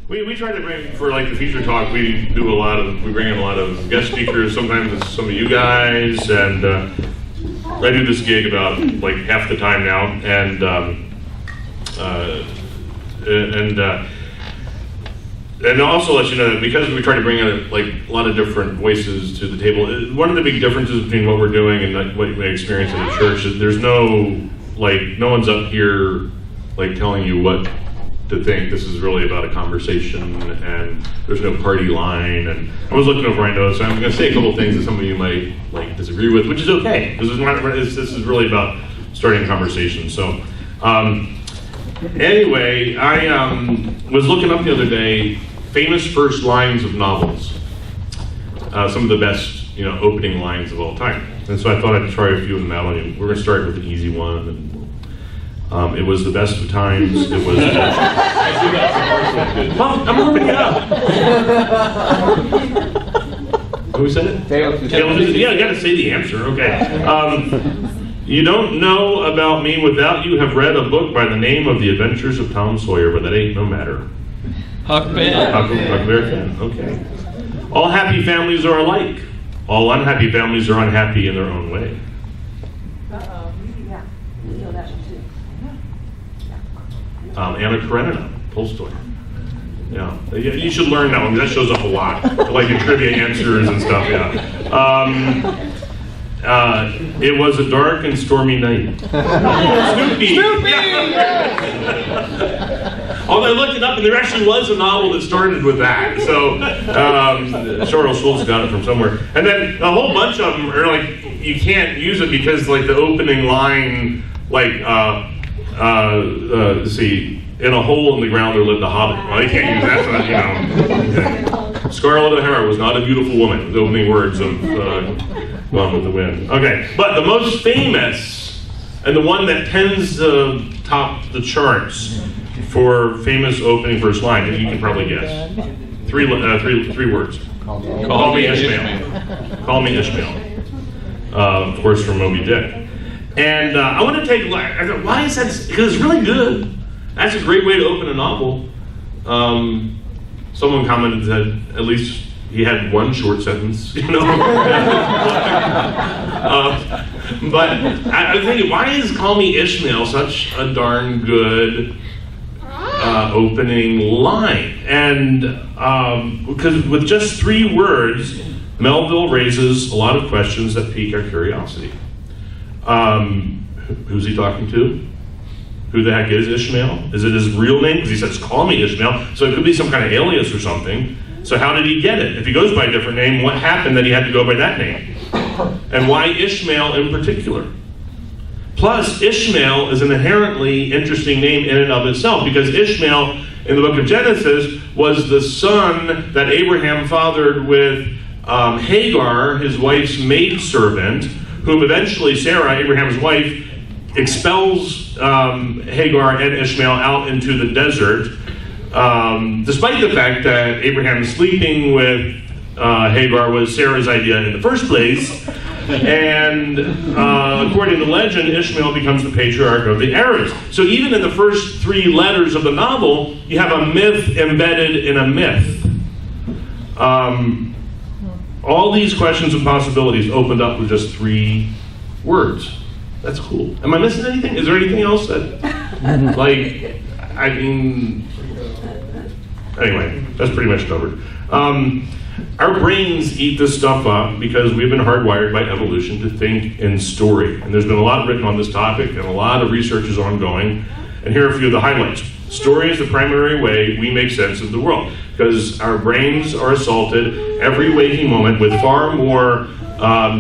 We try to bring, for like the feature talk, we bring in a lot of guest speakers, sometimes it's some of you guys, and I do this gig about like half the time now, and also let you know that because we try to bring in like a lot of different voices to the table, one of the big differences between what we're doing and like what you may experience in the church is there's no one's up here like telling you what to think. This is really about a conversation, and there's no party line. And I was looking over my notes, so I'm going to say a couple of things that some of you might like disagree with, which is okay. This is really about starting a conversation. So anyway, I was looking up the other day famous first lines of novels, some of the best opening lines of all time. And so I thought I'd try a few of them out on you. We're going to start with an easy one. And, it was the best of times. It was. I'm warming it up. Who said it? Yeah, I got to say the answer. Okay. You don't know about me without you have read a book by the name of The Adventures of Tom Sawyer, but that ain't no matter. Huckleberry Finn. Okay. All happy families are alike. All unhappy families are unhappy in their own way. Yeah. We know that one too. Anna Karenina, Tolstoy. Yeah, you should learn that one because that shows up a lot, like in trivia answers and stuff. Yeah. It was a dark and stormy night. Snoopy. Yes. Although I looked it up, and there actually was a novel that started with that. So Charles Schultz got it from somewhere, and then a whole bunch of them are like you can't use it because like the opening line, like. Let's see, in a hole in the ground there lived a hobbit. Well, you can't use that, Okay. Scarlett O'Hara was not a beautiful woman. The opening words of Gone with the Wind. Okay, but the most famous, and the one that tends to top the charts for famous opening first line, you can probably guess. Three words. Call me Ishmael. Call me Ishmael. Of course, from Moby Dick. And I want to take, I thought, why is that? Because it's really good. That's a great way to open a novel. Someone commented that at least he had one short sentence, But I was thinking, why is Call Me Ishmael such a darn good opening line? And because with just 3 words, Melville raises a lot of questions that pique our curiosity. Who's he talking to? Who the heck is Ishmael? Is it his real name? Because he says, call me Ishmael. So it could be some kind of alias or something. So how did he get it? If he goes by a different name, what happened that he had to go by that name? And why Ishmael in particular? Plus, Ishmael is an inherently interesting name in and of itself, because Ishmael in the book of Genesis was the son that Abraham fathered with Hagar, his wife's maidservant, whom eventually Sarah, Abraham's wife, expels Hagar and Ishmael out into the desert, despite the fact that Abraham sleeping with Hagar was Sarah's idea in the first place. And according to legend, Ishmael becomes the patriarch of the Arabs. So even in the first 3 letters of the novel, you have a myth embedded in a myth. All these questions and possibilities opened up with just 3 words. That's cool. Am I missing anything? Is there anything else that, anyway, that's pretty much covered. Our brains eat this stuff up because we've been hardwired by evolution to think in story. And there's been a lot written on this topic, and a lot of research is ongoing. And here are a few of the highlights. Story is the primary way we make sense of the world, because our brains are assaulted every waking moment with far more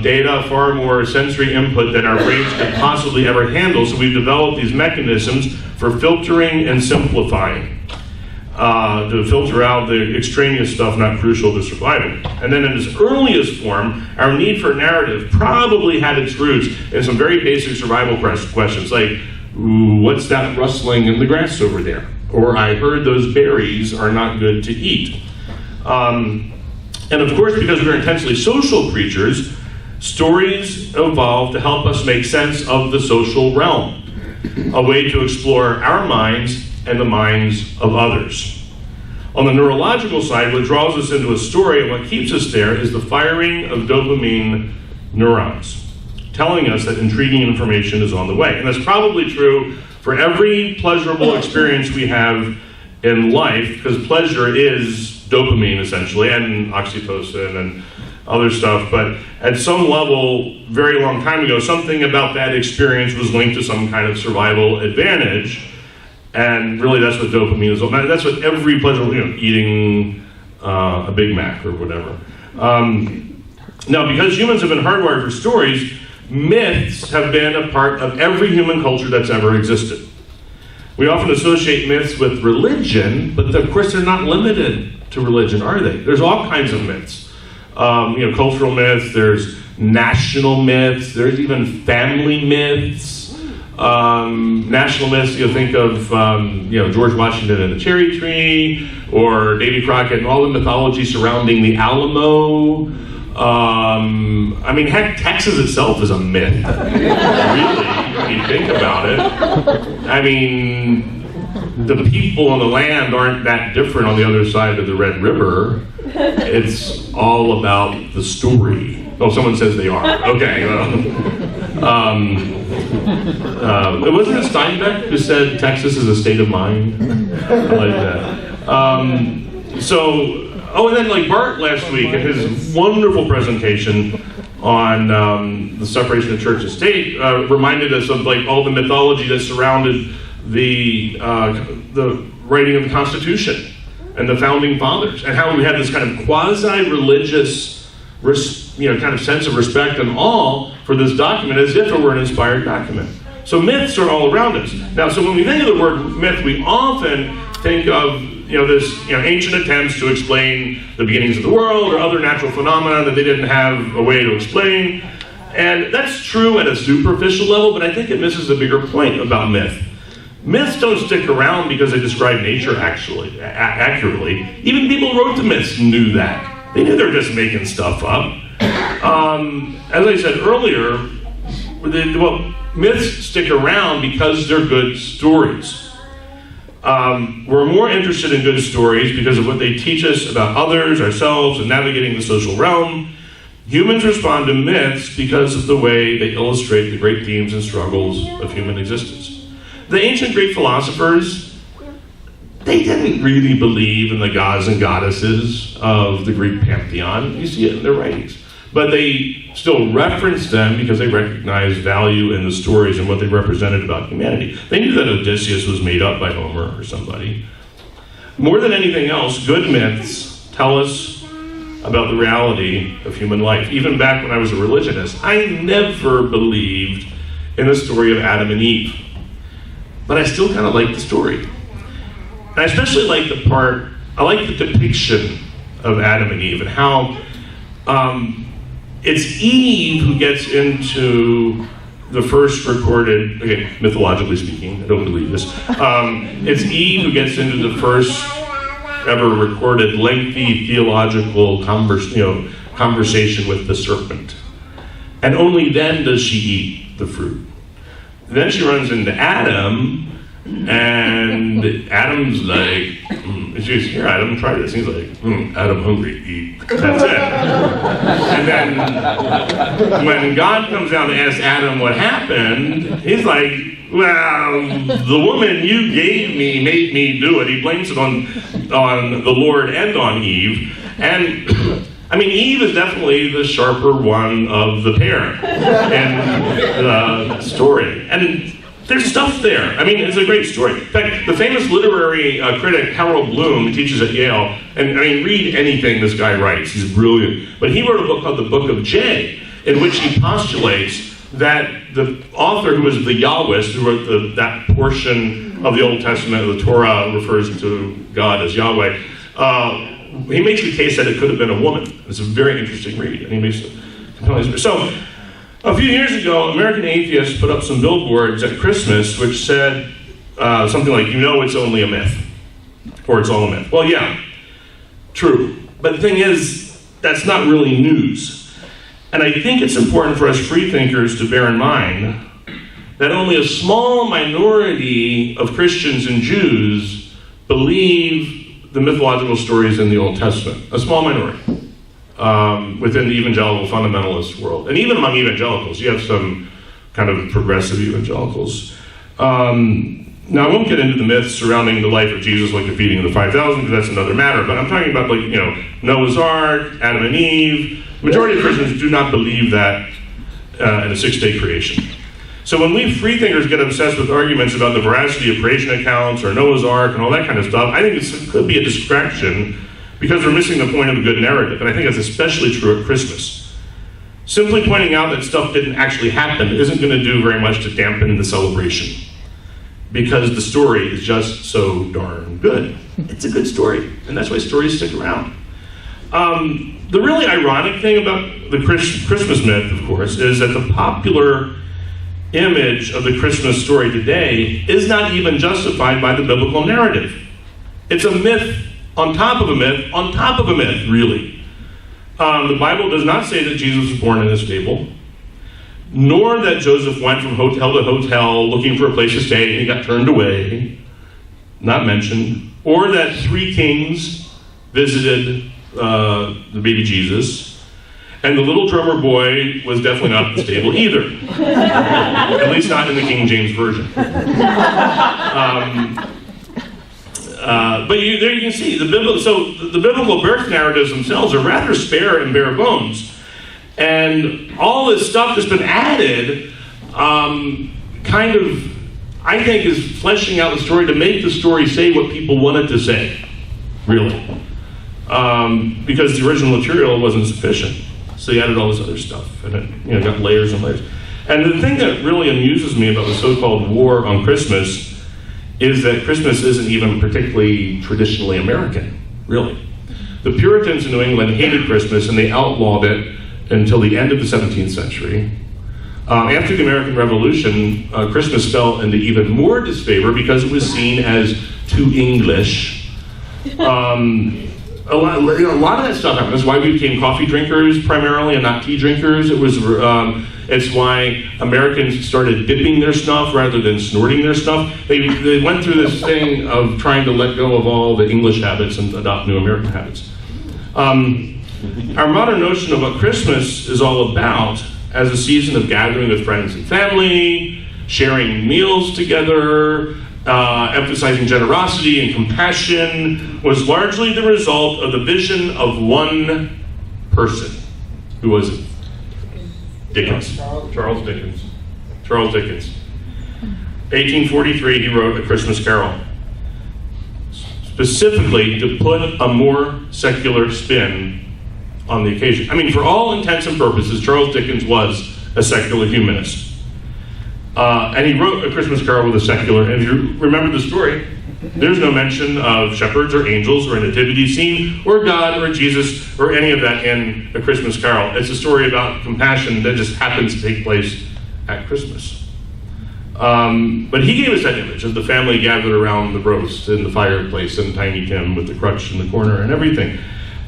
data, far more sensory input than our brains could possibly ever handle. So we've developed these mechanisms for filtering and simplifying, to filter out the extraneous stuff not crucial to survival. And then in its earliest form, our need for narrative probably had its roots in some very basic survival questions, like, ooh, what's that rustling in the grass over there? Or I heard those berries are not good to eat. And of course, because we're intensely social creatures, stories evolved to help us make sense of the social realm, a way to explore our minds and the minds of others. On the neurological side, what draws us into a story and what keeps us there is the firing of dopamine neurons, telling us that intriguing information is on the way. And that's probably true for every pleasurable experience we have in life, because pleasure is dopamine, essentially, and oxytocin and other stuff. But at some level, very long time ago, something about that experience was linked to some kind of survival advantage. And really, that's what dopamine is. That's what every pleasurable, eating a Big Mac or whatever. Now, because humans have been hardwired for stories, myths have been a part of every human culture that's ever existed. We often associate myths with religion, but of course they're not limited to religion, are they? There's all kinds of myths. Cultural myths, there's national myths, there's even family myths. National myths, you'll think of George Washington and the cherry tree, or Davy Crockett and all the mythology surrounding the Alamo. Heck, Texas itself is a myth. Really, when you think about it. The people on the land aren't that different on the other side of the Red River. It's all about the story. Oh, someone says they are. Okay. It wasn't it Steinbeck who said Texas is a state of mind? I like that. And then Bart last week in his wonderful presentation on the separation of church and state reminded us of all the mythology that surrounded the writing of the Constitution and the founding fathers, and how we had this kind of quasi-religious kind of sense of respect and awe for this document as if it were an inspired document. So myths are all around us. Now, so when we think of the word myth, we often think of ancient attempts to explain the beginnings of the world or other natural phenomena that they didn't have a way to explain. And that's true at a superficial level, but I think it misses a bigger point about myth. Myths don't stick around because they describe nature accurately. Even people who wrote the myths knew that. They knew they were just making stuff up. As I said earlier, myths stick around because they're good stories. We're more interested in good stories because of what they teach us about others, ourselves, and navigating the social realm. Humans respond to myths because of the way they illustrate the great themes and struggles of human existence. The ancient Greek philosophers, they didn't really believe in the gods and goddesses of the Greek pantheon. You see it in their writings. But they still referenced them because they recognized value in the stories and what they represented about humanity. They knew that Odysseus was made up by Homer or somebody. More than anything else, good myths tell us about the reality of human life. Even back when I was a religionist, I never believed in the story of Adam and Eve. But I still kind of like the story. And I especially like I like the depiction of Adam and Eve and how it's Eve who gets into the first recorded, mythologically speaking, I don't believe this. It's Eve who gets into the first ever recorded lengthy theological conversation with the serpent. And only then does she eat the fruit. Then she runs into Adam, and Adam's like, she goes, "Here, Adam, try this." He's like, "Adam, hungry, eat." That's it. And then when God comes down to ask Adam what happened, he's like, "Well, the woman you gave me made me do it." He blames it on the Lord and on Eve. And Eve is definitely the sharper one of the pair in the story. And there's stuff there. It's a great story. In fact, the famous literary critic Harold Bloom, who teaches at Yale, and read anything this guy writes, he's brilliant. But he wrote a book called The Book of J, in which he postulates that the author, who was the Yahwist, who wrote that portion of the Old Testament, the Torah refers to God as Yahweh, he makes the case that it could have been a woman. It's a very interesting read. And he makes a compelling. So, a few years ago, American atheists put up some billboards at Christmas which said something like, "It's only a myth," or "It's all a myth." Well, yeah, true. But the thing is, that's not really news. And I think it's important for us freethinkers to bear in mind that only a small minority of Christians and Jews believe the mythological stories in the Old Testament, a small minority within the evangelical fundamentalist world. And even among evangelicals, you have some kind of progressive evangelicals. Now, I won't get into the myths surrounding the life of Jesus, like the feeding of the 5,000, because that's another matter. But I'm talking about, Noah's Ark, Adam and Eve. The majority of Christians do not believe that in a six-day creation. So when we freethinkers get obsessed with arguments about the veracity of creation accounts or Noah's Ark and all that kind of stuff, I think it could be a distraction because we're missing the point of a good narrative. And I think that's especially true at Christmas. Simply pointing out that stuff didn't actually happen isn't going to do very much to dampen the celebration, because the story is just so darn good. It's a good story, and that's why stories stick around. The really ironic thing about the Christmas myth, of course, is that the popular image of the Christmas story today is not even justified by the biblical narrative. It's a myth on top of a myth on top of a myth, really. The Bible does not say that Jesus was born in a stable, nor that Joseph went from hotel to hotel looking for a place to stay and he got turned away, not mentioned, or that three kings visited the baby Jesus, and the little drummer boy was definitely not at the stable either, at least not in the King James Version. But there you can see, the biblical birth narratives themselves are rather spare and bare bones. And all this stuff that's been added kind of, I think, is fleshing out the story to make the story say what people want it to say, really. Because the original material wasn't sufficient. So he added all this other stuff, and it got layers and layers. And the thing that really amuses me about the so-called war on Christmas is that Christmas isn't even particularly traditionally American, really. The Puritans in New England hated Christmas, and they outlawed it until the end of the 17th century. After the American Revolution, Christmas fell into even more disfavor because it was seen as too English. A lot of that stuff happened. That's why we became coffee drinkers primarily and not tea drinkers. It's why Americans started dipping their snuff rather than snorting their snuff. They went through this thing of trying to let go of all the English habits and adopt new American habits. Our modern notion of what Christmas is all about as a season of gathering with friends and family, sharing meals together, emphasizing generosity and compassion, was largely the result of the vision of one person. Who was it? Dickens. Charles Dickens. 1843, he wrote A Christmas Carol, specifically to put a more secular spin on the occasion. I mean, for all intents and purposes, Charles Dickens was a secular humanist. And he wrote A Christmas Carol with a secular, and if you remember the story, there's no mention of shepherds or angels or a nativity scene or God or Jesus or any of that in A Christmas Carol. It's a story about compassion that just happens to take place at Christmas. But he gave us that image of the family gathered around the roast and the fireplace and Tiny Tim with the crutch in the corner and everything.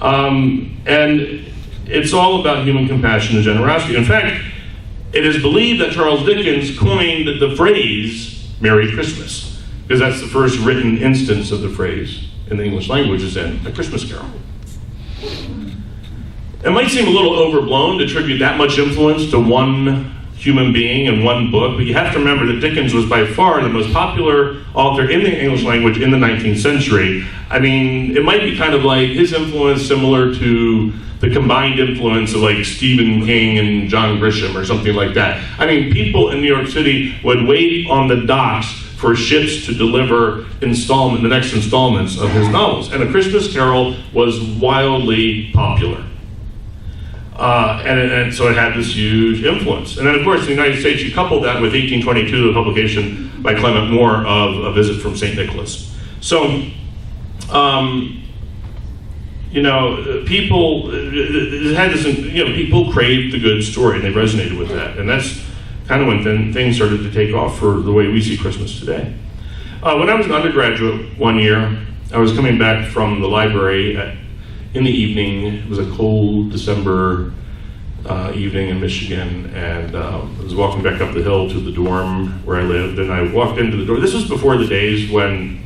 And it's all about human compassion and generosity. In fact, it is believed that Charles Dickens coined the phrase Merry Christmas, because that's the first written instance of the phrase in the English language is in A Christmas Carol. It might seem a little overblown to attribute that much influence to one human being and one book, but you have to remember that Dickens was by far the most popular author in the English language in the 19th century. I mean, it might be kind of like his influence similar to the combined influence of like Stephen King and John Grisham or something like that. I mean, people in New York City would wait on the docks for ships to deliver the next installments of his novels. And A Christmas Carol was wildly popular. And so it had this huge influence. And then, of course, in the United States, you couple that with 1822, the publication by Clement Moore of A Visit from St. Nicholas. So, people had this, people craved the good story, and they resonated with that. And that's kind of when things started to take off for the way we see Christmas today. When I was an undergraduate one year, I was coming back from the library in the evening. It was a cold December evening in Michigan, and I was walking back up the hill to the dorm where I lived, and I walked into the door. This was before the days when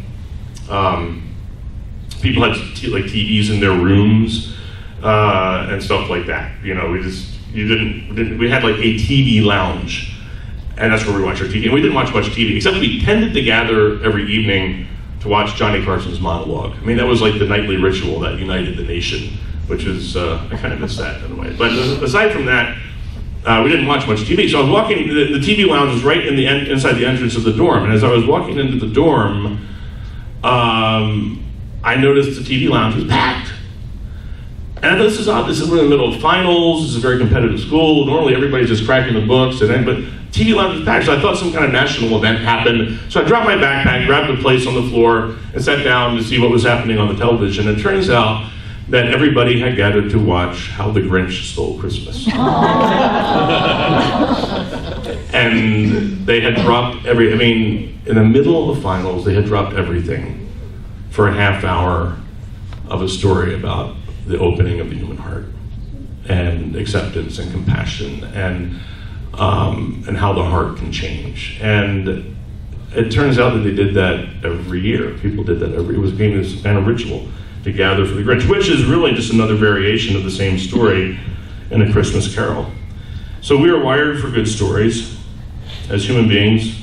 People had like TVs in their rooms and stuff like that. You know, we had like a TV lounge, and that's where we watched our TV. And we didn't watch much TV, except we tended to gather every evening to watch Johnny Carson's monologue. I mean, that was like the nightly ritual that united the nation, which is, I kind of miss that in a way. But aside from that, we didn't watch much TV. So I was walking, the TV lounge was right in inside the entrance of the dorm. And as I was walking into the dorm, I noticed the TV lounge was packed. And I thought, this is odd. This is we're in the middle of finals. This is a very competitive school. Normally everybody's just cracking the books. But TV lounge was packed. So I thought some kind of national event happened. So I dropped my backpack, grabbed a place on the floor, and sat down to see what was happening on the television. And it turns out that everybody had gathered to watch How the Grinch Stole Christmas. And they had dropped in the middle of finals, they had dropped everything for a half hour of a story about the opening of the human heart and acceptance and compassion and how the heart can change. And it turns out that they did that every year. People did that it became this kind of ritual to gather for the Grinch, which is really just another variation of the same story in A Christmas Carol. So we are wired for good stories. As human beings,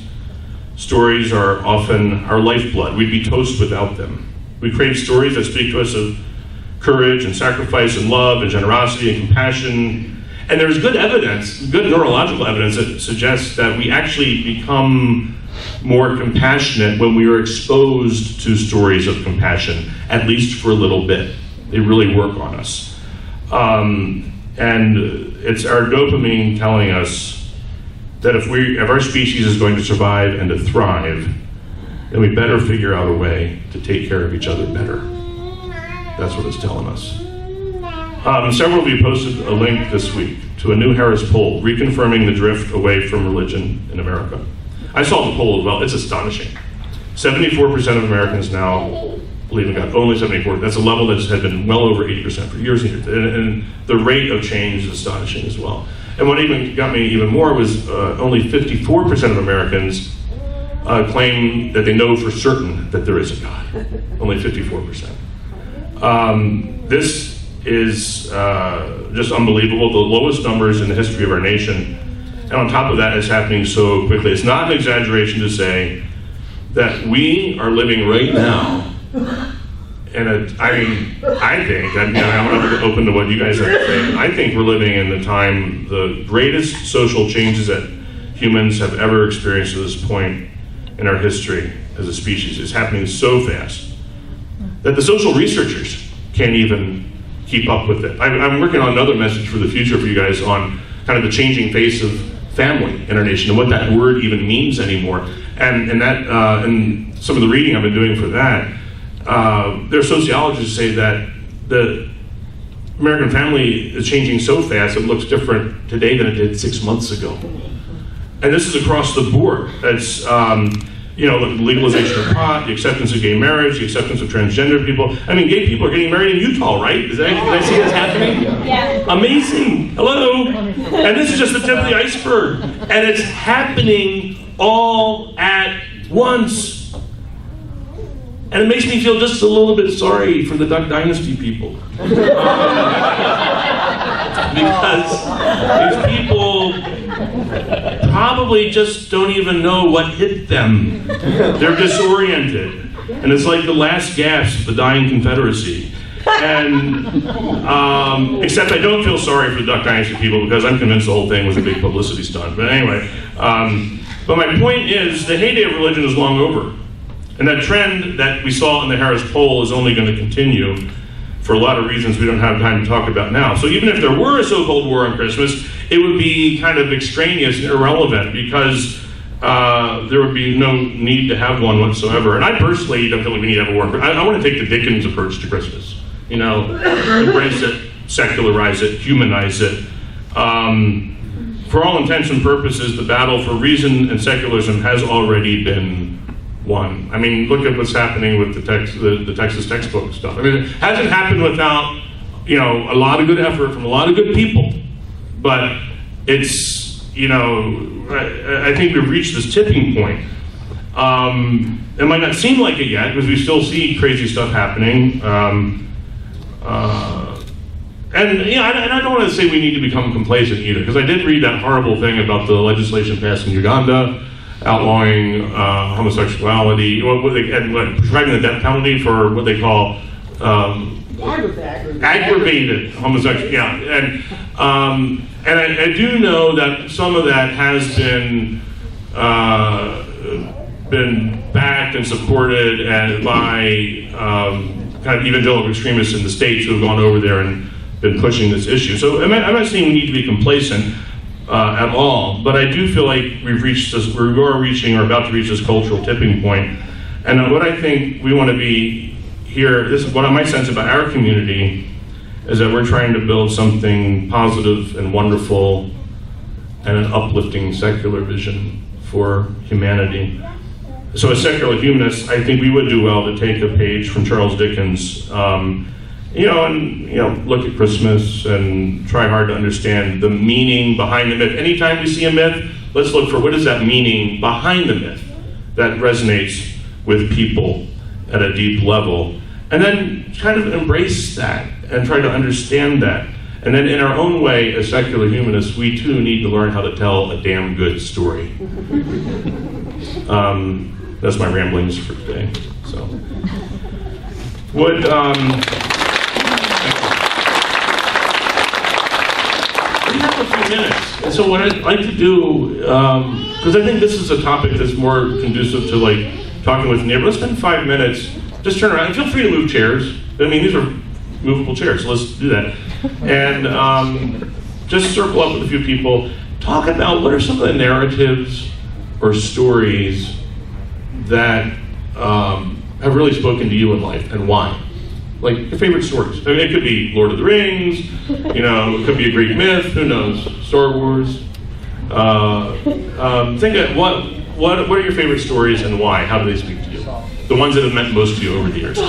stories are often our lifeblood. We'd be toast without them. We crave stories that speak to us of courage and sacrifice and love and generosity and compassion. And there's good evidence, good neurological evidence that suggests that we actually become more compassionate when we are exposed to stories of compassion, at least for a little bit. They really work on us. And it's our dopamine telling us that if our species is going to survive and to thrive, then we better figure out a way to take care of each other better. That's what it's telling us. Several of you posted a link this week to a new Harris poll reconfirming the drift away from religion in America. I saw the poll as well. It's astonishing. 74% of Americans now believe in God. Only 74. That's a level that had been well over 80% for years and years. And the rate of change is astonishing as well. And what even got me even more was only 54% of Americans claim that they know for certain that there is a God. Only 54%. This is just unbelievable. The lowest numbers in the history of our nation. And on top of that, it's happening so quickly. It's not an exaggeration to say that we are living right now I think, I'm open to what you guys have to say. I think we're living in the time, the greatest social changes that humans have ever experienced at this point in our history as a species. It's happening so fast that the social researchers can't even keep up with it. I'm working on another message for the future for you guys on kind of the changing face of family in our nation and what that word even means anymore. And some of the reading I've been doing for that, there are sociologists who say that the American family is changing so fast it looks different today than it did 6 months ago. And this is across the board. It's the legalization of pot, the acceptance of gay marriage, the acceptance of transgender people. I mean, gay people are getting married in Utah, right? Can I see this happening? Yeah. Amazing. Hello. And this is just the tip of the iceberg. And it's happening all at once. And it makes me feel just a little bit sorry for the Duck Dynasty people. Because these people probably just don't even know what hit them. They're disoriented. And it's like the last gasp of the dying Confederacy. And except I don't feel sorry for the Duck Dynasty people because I'm convinced the whole thing was a big publicity stunt. But anyway, but my point is the heyday of religion is long over. And that trend that we saw in the Harris poll is only going to continue for a lot of reasons we don't have time to talk about now. So even if there were a so-called war on Christmas, it would be kind of extraneous and irrelevant because there would be no need to have one whatsoever. And I personally don't feel like we need to have a war on Christmas. I want to take the Dickens approach to Christmas. Embrace it, secularize it, humanize it. For all intents and purposes, the battle for reason and secularism has already been won. I mean, look at what's happening with the Texas textbook stuff. I mean, it hasn't happened without, a lot of good effort from a lot of good people. But it's, I think we've reached this tipping point. It might not seem like it yet because we still see crazy stuff happening. And I don't want to say we need to become complacent either, because I did read that horrible thing about the legislation passed in Uganda outlawing homosexuality, and prescribing the death penalty for what they call aggravated homosexuality. Yeah, and I do know that some of that has been backed and supported by kind of evangelical extremists in the States who have gone over there and been pushing this issue. So I'm not saying we need to be complacent at all, but I do feel like we are reaching or about to reach this cultural tipping point. And what I think we want to be here, this is what my sense about our community is that we're trying to build something positive and wonderful and an uplifting secular vision for humanity. So as secular humanists, I think we would do well to take a page from Charles Dickens, look at Christmas and try hard to understand the meaning behind the myth. Anytime we see a myth, let's look for what is that meaning behind the myth that resonates with people at a deep level. And then kind of embrace that and try to understand that. And then in our own way, as secular humanists, we too need to learn how to tell a damn good story. That's my ramblings for today. So, we have a few minutes. And so what I'd like to do, because I think this is a topic that's more conducive to like talking with neighbors. Let's spend 5 minutes. Just turn around. Feel free to move chairs. I mean, these are movable chairs, so let's do that. And just circle up with a few people. Talk about what are some of the narratives or stories that have really spoken to you in life and why? Like your favorite stories. I mean, it could be Lord of the Rings, it could be a Greek myth, who knows, Star Wars. Think of what are your favorite stories and why? How do they speak to you? The ones that have meant most to you over the years.